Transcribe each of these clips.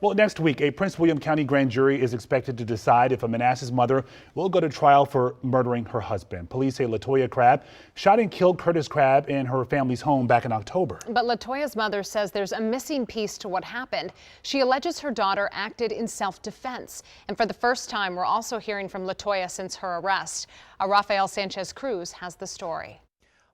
Well, next week, a Prince William County grand jury is expected to decide if a Manassas mother will go to trial for murdering her husband. Police say LaToya Crabb shot and killed Curtis Crabb in her family's home back in October. But LaToya's mother says there's a missing piece to what happened. She alleges her daughter acted in self-defense. And for the first time, we're also hearing from LaToya since her arrest. Rafael Sanchez Cruz has the story.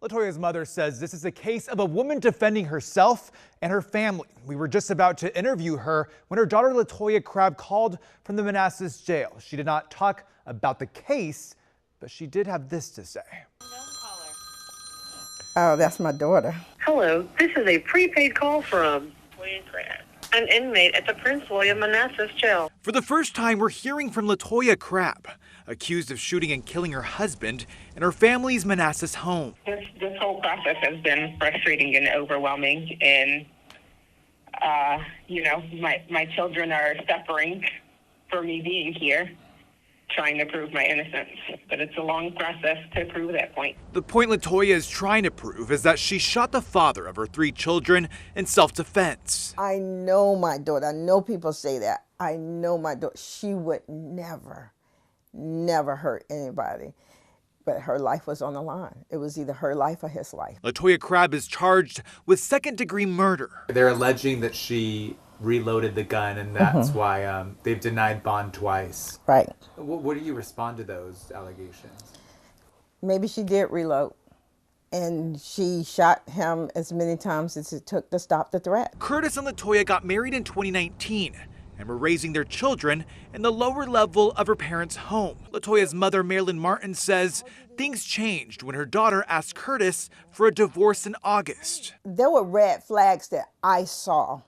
LaToya's mother says this is a case of a woman defending herself and her family. We were just about to interview her when her daughter LaToya Crabb called from the Manassas jail. She did not talk about the case, but she did have this to say. Oh, that's my daughter. Hello, this is a prepaid call from William Crabb, an inmate at the Prince William Manassas jail. For the first time, we're hearing from LaToya Crabb, accused of shooting and killing her husband in her family's Manassas home. This whole process has been frustrating and overwhelming, and my children are suffering for me being here, trying to prove my innocence. But it's a long process to prove that point. The point LaToya is trying to prove is that she shot the father of her 3 children in self-defense. I know my daughter. I know people say that. I know my daughter. She would never hurt anybody. But her life was on the line. It was either her life or his life. LaToya Crabb is charged with second-degree murder. They're alleging that she reloaded the gun, and that's why they've denied bond twice. Right. What do you respond to those allegations? Maybe she did reload, and she shot him as many times as it took to stop the threat. Curtis and LaToya got married in 2019 and were raising their children in the lower level of her parents' home. LaToya's mother, Marilyn Martin, says things changed when her daughter asked Curtis for a divorce in August. There were red flags that I saw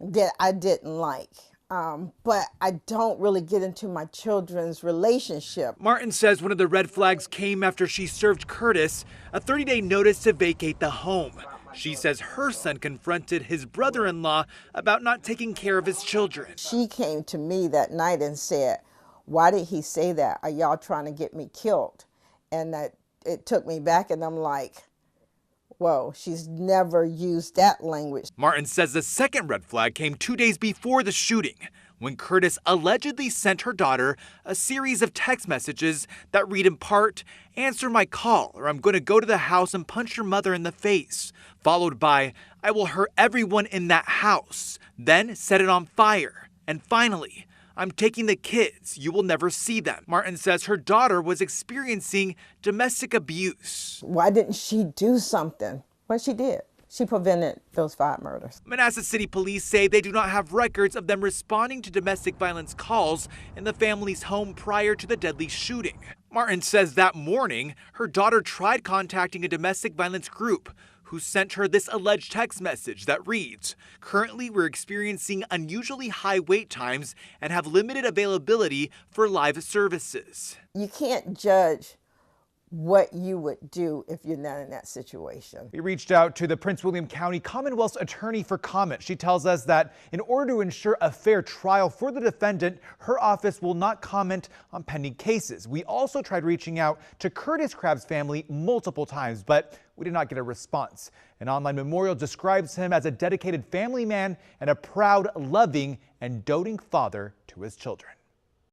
that I didn't like. But I don't really get into my children's relationship. Martin says one of the red flags came after she served Curtis a 30-day notice to vacate the home. She says her son confronted his brother-in-law about not taking care of his children. She came to me that night and said, "Why did he say that? Are y'all trying to get me killed?" And it took me back, and I'm like, whoa, she's never used that language. Martin says the second red flag came 2 days before the shooting, when Curtis allegedly sent her daughter a series of text messages that read in part, "Answer my call or I'm going to go to the house and punch your mother in the face," followed by, "I will hurt everyone in that house," then set it on fire, and finally, "I'm taking the kids. You will never see them." Martin says her daughter was experiencing domestic abuse. Why didn't she do something? Well, she did. She prevented those 5 murders. Manassas City Police say they do not have records of them responding to domestic violence calls in the family's home prior to the deadly shooting. Martin says that morning, her daughter tried contacting a domestic violence group who sent her this alleged text message that reads, "Currently, we're experiencing unusually high wait times and have limited availability for live services." You can't judge what you would do if you're not in that situation. We reached out to the Prince William County Commonwealth's attorney for comment. She tells us that in order to ensure a fair trial for the defendant, her office will not comment on pending cases. We also tried reaching out to Curtis Crabb's family multiple times, but we did not get a response. An online memorial describes him as a dedicated family man and a proud, loving, and doting father to his children.